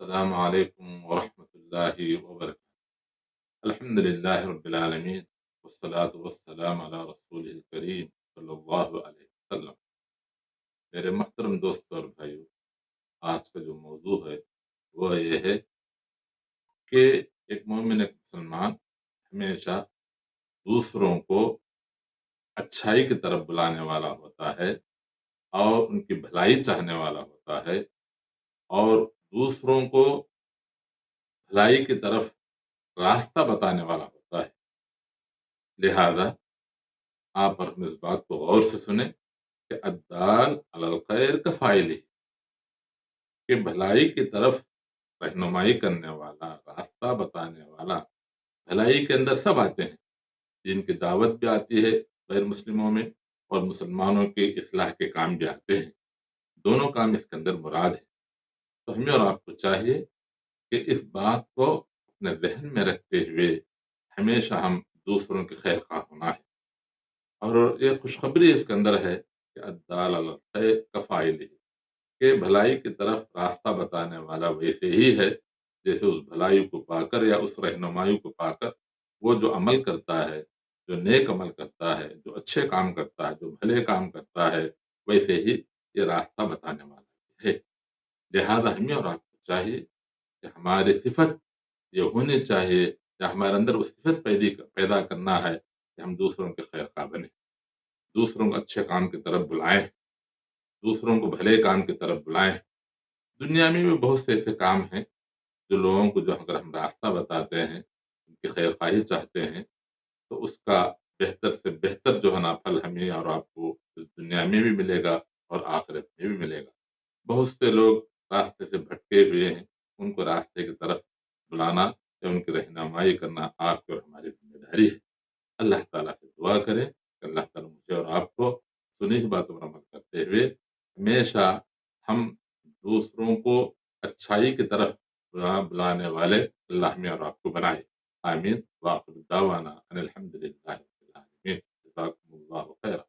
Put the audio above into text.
السلام عليكم ورحمة الله وبركاته. الحمد لله رب العالمين، والصلاة والسلام على رسول الكريم صلی اللہ علیہ وسلم۔ میرے محترم دوست اور بھائیو، آج کا جو موضوع ہے وہ یہ ہے کہ ایک مومن، ایک مسلمان ہمیشہ دوسروں کو اچھائی کی طرف بلانے والا ہوتا ہے اور ان کی بھلائی چاہنے والا ہوتا ہے، اور دوسروں کو بھلائی کی طرف راستہ بتانے والا ہوتا ہے۔ لہذا آپ اور ہم اس بات کو غور سے سنیں کہ الدال علی الخیر کا فاعل ہے، کہ بھلائی کی طرف رہنمائی کرنے والا، راستہ بتانے والا، بھلائی کے اندر سب آتے ہیں۔ دین کی دعوت بھی آتی ہے غیر مسلموں میں، اور مسلمانوں کی اصلاح کے کام بھی آتے ہیں۔ دونوں کام اس کے اندر مراد ہے۔ تو ہمیں اور آپ کو چاہیے کہ اس بات کو اپنے ذہن میں رکھتے ہوئے ہمیشہ ہم دوسروں کے خیر خواہ ہونا ہے۔ اور یہ خوشخبری اس کے اندر ہے کہ الدال علی الخیر کا فاعل ہے، کہ بھلائی کی طرف راستہ بتانے والا ویسے ہی ہے جیسے اس بھلائی کو پا کر یا اس رہنمائی کو پا کر وہ جو عمل کرتا ہے، جو نیک عمل کرتا ہے، جو اچھے کام کرتا ہے، جو بھلے کام کرتا ہے، ویسے ہی یہ راستہ بتانے والا ہے۔ لہذا ہمیں اور آپ کو چاہیے کہ ہماری صفت یہ ہونی چاہیے، یا ہمارے اندر وہ صفت پیدا کرنا ہے کہ ہم دوسروں کے خیر خواہ بنیں، دوسروں کو اچھے کام کی طرف بلائیں، دوسروں کو بھلے کام کی طرف بلائیں۔ دنیا میں بھی بہت سے ایسے کام ہیں جو لوگوں کو، جو اگر ہم راستہ بتاتے ہیں، ان کی خیر خواہی چاہتے ہیں، تو اس کا بہتر سے بہتر جو ہے نا پھل ہمیں اور آپ کو اس دنیا میں بھی ملے گا اور آخرت میں بھی ملے گا۔ بہت سے لوگ راستے سے بھٹکے ہوئے ہیں، ان کو راستے کی طرف بلانا یا ان کی رہنمائی کرنا آپ کی اور ہماری ذمہ داری ہے۔ اللہ تعالیٰ سے دعا کریں کہ اللہ تعالیٰ مجھے اور آپ کو سنی ہوئی باتوں پر عمل کرتے ہوئے ہمیشہ ہم دوسروں کو اچھائی کی طرف بلانے والے اللہ ہمیں اور آپ کو بنائے۔ آمین۔ وآخر دعوانا ان الحمد للہ رب العالمین۔ جزاکم اللہ خیر۔